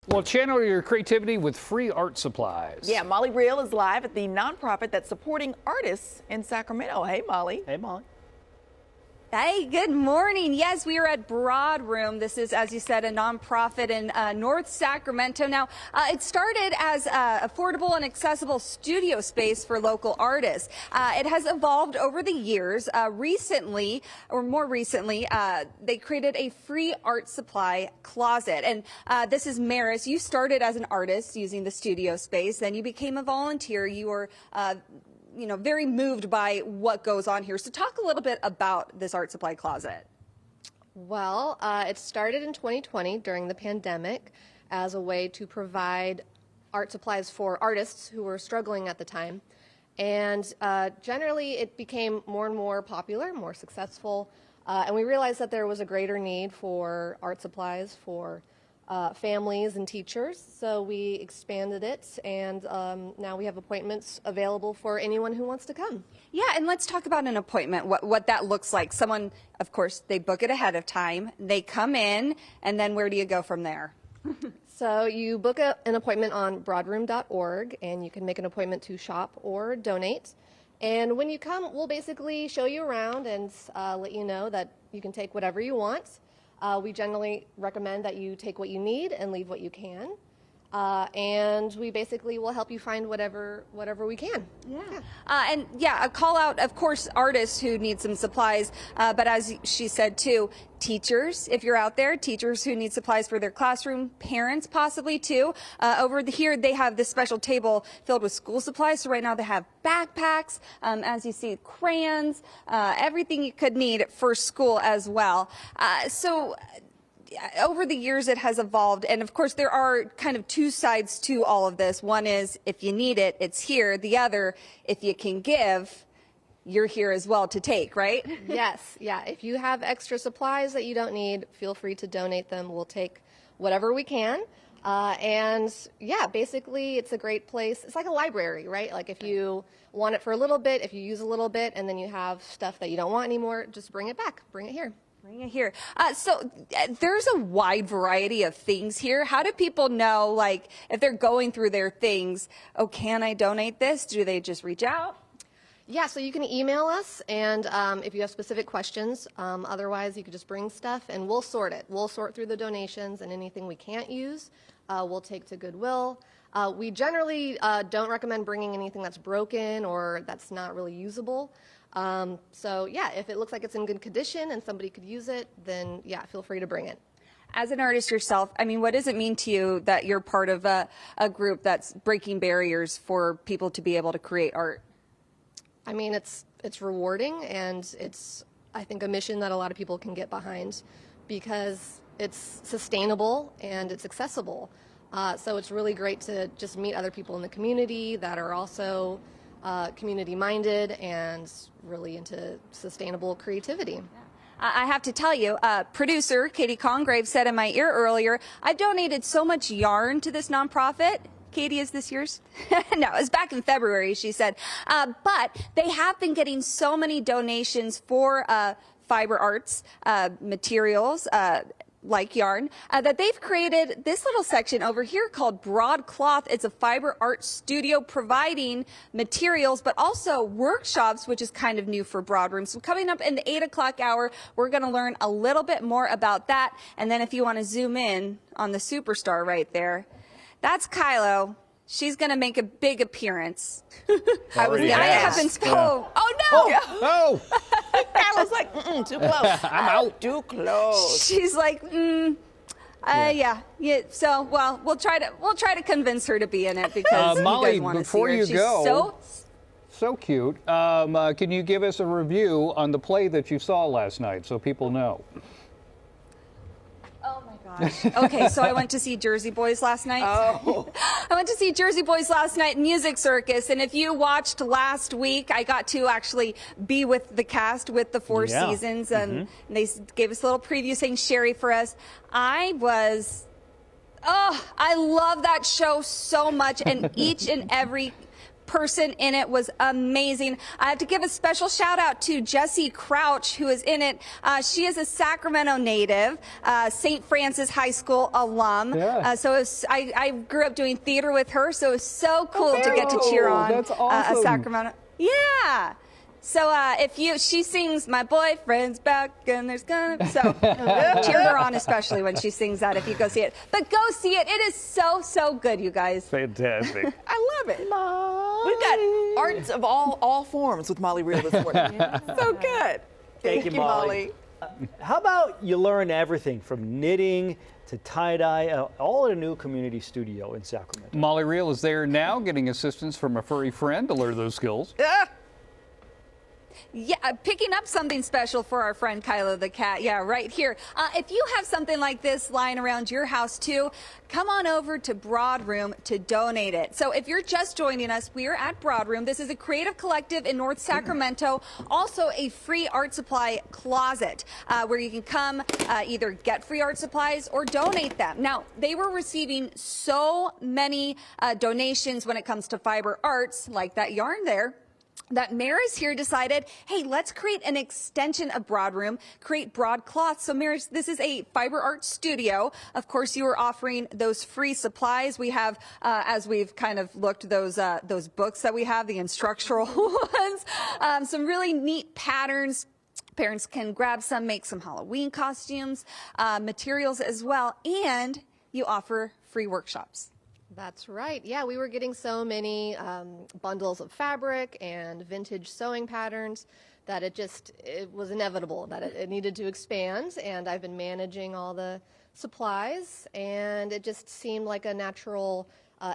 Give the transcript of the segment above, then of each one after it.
Well, channel your creativity with free art supplies. Yeah, Molly Real is live at the nonprofit that's supporting artists in Sacramento. Hey, Molly. Hey, Molly. Hey, good morning. Yes, we are at Broad Room. This is, as you said, a nonprofit in North Sacramento. Now, it started as affordable and accessible studio space for local artists. It has evolved over the years. More recently, they created a free art supply closet. And this is Maris. You started as an artist using the studio space. Then you became a volunteer. You were very moved by what goes on here. So talk a little bit about this art supply closet. Well, it started in 2020 during the pandemic as a way to provide art supplies for artists who were struggling at the time. And generally it became more and more popular, more successful. And we realized that there was a greater need for art supplies for families and teachers, so we expanded it, and now we have appointments available for anyone who wants to come. Yeah, and let's talk about an appointment, what that looks like. Someone, of course, they book it ahead of time, they come in, and then where do you go from there? So you book an appointment on broadroom.org, and you can make an appointment to shop or donate. And when you come, we'll basically show you around and let you know that you can take whatever you want. We generally recommend that you take what you need and leave what you can. And we basically will help you find whatever we can. Yeah. A call out, of course, artists who need some supplies, but as she said too, teachers, if you're out there, teachers who need supplies for their classroom, parents possibly too. Over here, they have this special table filled with school supplies. So right now they have backpacks, as you see, crayons, everything you could need for school as well. Over the years, it has evolved. And of course, there are kind of two sides to all of this. One is if you need it, it's here. The other, if you can give, you're here as well to take, right? Yes. Yeah. If you have extra supplies that you don't need, feel free to donate them. We'll take whatever we can. And yeah, basically it's a great place. It's like a library, right? Like if you want it for a little bit, if you use a little bit and then you have stuff that you don't want anymore, just bring it back, bring it here. Bring it here. So there's a wide variety of things here. How do people know, like, if they're going through their things, oh, can I donate this? Do they just reach out? Yeah, so you can email us, and if you have specific questions, otherwise you could just bring stuff and we'll sort it. We'll sort through the donations, and anything we can't use, we'll take to Goodwill. We generally don't recommend bringing anything that's broken or that's not really usable. So yeah, if it looks like it's in good condition and somebody could use it, then yeah, feel free to bring it. As an artist yourself, I mean, what does it mean to you that you're part of a group that's breaking barriers for people to be able to create art? I mean, it's rewarding, and it's, I think, a mission that a lot of people can get behind because it's sustainable and it's accessible. So it's really great to just meet other people in the community that are also community-minded and really into sustainable creativity. I have to tell you, producer Katie Congrave said in my ear earlier, I've donated so much yarn to this nonprofit. Katie, is this yours? No, it was back in February, she said. But they have been getting so many donations for fiber arts materials, like yarn, that they've created this little section over here called Broadcloth. It's a fiber art studio providing materials, but also workshops, which is kind of new for Broad Room. So coming up in the 8 o'clock hour, we're going to learn a little bit more about that. And then if you want to zoom in on the superstar right there, that's Kylo. She's going to make a big appearance. I haven't spoken. Oh, no! Oh! Kyla's like, too close. I'm out. Too close. She's like, yeah. So, well, we'll try to convince her to be in it because Molly, you guys want to before see her. you She's go, so cute. Can you give us a review on the play that you saw last night so people know? Oh my gosh. Okay, so I went to see Jersey Boys last night. Oh. I went to see Jersey Boys last night, Music Circus, and if you watched last week, I got to actually be with the cast with the Four Seasons, and they gave us a little preview saying Sherry for us. I love that show so much, and each and every person in it was amazing. I have to give a special shout out to Jessie Crouch, who is in it. She is a Sacramento native, St. Francis High School alum. Yeah. I grew up doing theater with her, so it was so cool to get to cheer on That's awesome. a Sacramento. Yeah. So she sings "My Boyfriend's Back" and there's gonna cheer her on, especially when she sings that. If you go see it, but go see it. It is so good, you guys. Fantastic. I love it. We've got arts of all forms with Molly Reel this morning. So good. Thank you, Molly. How about you learn everything from knitting to tie-dye, all at a new community studio in Sacramento. Molly Reel is there now, getting assistance from a furry friend to learn those skills. Yeah, picking up something special for our friend Kylo the cat. Yeah, right here. If you have something like this lying around your house too, come on over to Broad Room to donate it. So if you're just joining us, we are at Broad Room. This is a creative collective in North Sacramento, also a free art supply closet where you can come either get free art supplies or donate them. Now, they were receiving so many donations when it comes to fiber arts, like that yarn there, that Maris here decided, hey, let's create an extension of Broad Room, create broadcloth. So Maris, this is a fiber art studio. Of course, you are offering those free supplies. We have, as we've kind of looked, those books that we have, the instructional ones, some really neat patterns. Parents can grab some, make some Halloween costumes, materials as well, and you offer free workshops. That's right. Yeah, we were getting so many bundles of fabric and vintage sewing patterns that it was inevitable that it needed to expand. And I've been managing all the supplies, and it just seemed like a natural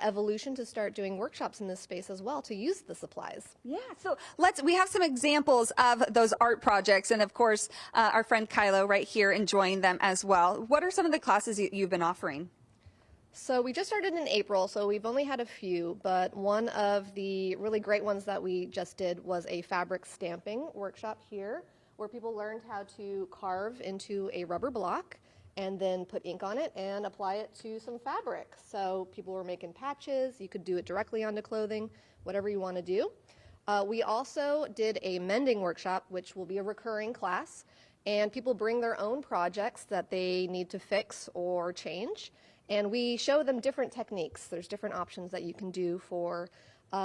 evolution to start doing workshops in this space as well, to use the supplies. Yeah, so we have some examples of those art projects, and of course, our friend Kylo right here enjoying them as well. What are some of the classes you've been offering? So we just started in April, so we've only had a few, but one of the really great ones that we just did was a fabric stamping workshop here, where people learned how to carve into a rubber block and then put ink on it and apply it to some fabric. So people were making patches. You could do it directly onto clothing, whatever you want to do. We also did a mending workshop, which will be a recurring class, and people bring their own projects that they need to fix or change. And we show them different techniques. There's different options that you can do for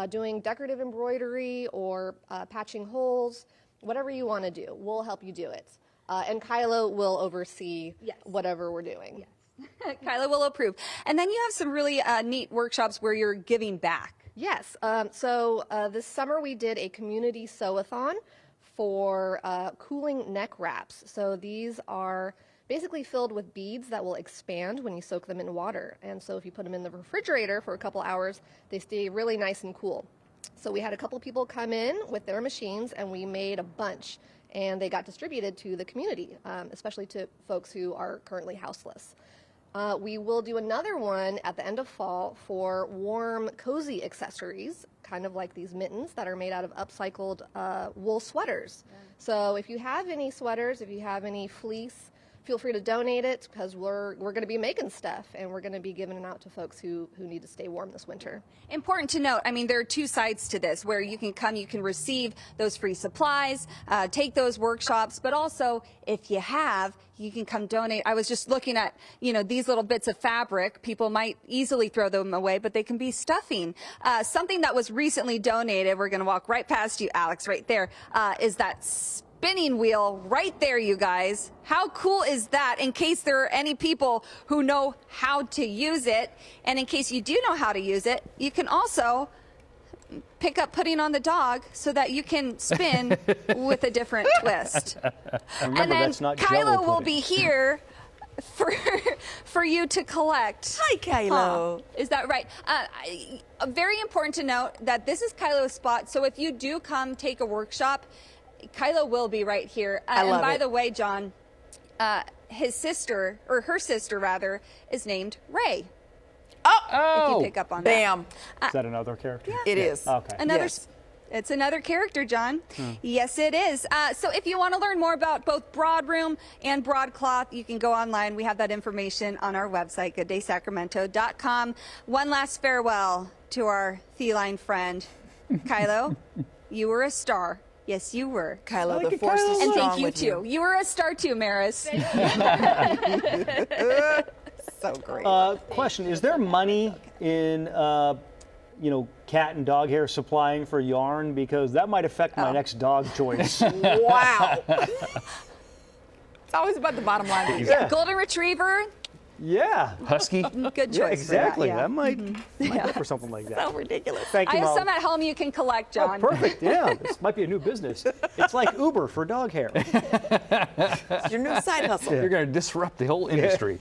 doing decorative embroidery or patching holes, whatever you want to do. We'll help you do it. And Kylo will oversee whatever we're doing. Yes. Kylo will approve. And then you have some really neat workshops where you're giving back. Yes. So this summer we did a community sew-a-thon for cooling neck wraps. So these are basically filled with beads that will expand when you soak them in water. And so if you put them in the refrigerator for a couple hours, they stay really nice and cool. So we had a couple people come in with their machines, and we made a bunch, and they got distributed to the community, especially to folks who are currently houseless. We will do another one at the end of fall for warm, cozy accessories, kind of like these mittens that are made out of upcycled wool sweaters. Yeah. So if you have any sweaters, if you have any fleece, feel free to donate it, because we're going to be making stuff, and we're going to be giving it out to folks who need to stay warm this winter. Important to note, I mean, there are two sides to this, where you can come, you can receive those free supplies, take those workshops, but also if you can come donate. I was just looking at, these little bits of fabric. People might easily throw them away, but they can be stuffing. Something that was recently donated, we're going to walk right past you, Alex, right there, is that spinning wheel right there, you guys. How cool is that? In case there are any people who know how to use it, and in case you do know how to use it, you can also pick up putting on the dog so that you can spin with a different twist. Remember, and then that's not Kylo Jell-O will pudding. be here for you to collect. Hi, Kylo. Is that right? Very important to note that this is Kylo's spot, so if you do come take a workshop, Kylo will be right here. And by the way, John, his sister, or her sister rather, is named Ray. Oh! If you pick up on Bam. Is that another character? Yeah. It is. Okay. Yes. It's another character, John. Yes, it is. So if you want to learn more about both Broad Room and Broadcloth, you can go online. We have that information on our website, gooddaysacramento.com. One last farewell to our feline friend. Kylo, you were a star. Yes, you were. Kylo, like the it, force Kylo. is And strong thank you with too. You were a star too, Maris. So great. Question: is there money in cat and dog hair supplying for yarn? Because that might affect my next dog choice. Wow. It's always about the bottom line. Yeah. Golden Retriever, Yeah. Husky? good choice. Yeah, for exactly. that, yeah. That might go for something like that. So ridiculous. Thank I you, have Molly. some at home you can collect, John. Perfect. Yeah, this might be a new business. It's like Uber for dog hair. It's your new side hustle. You're going to disrupt the whole industry.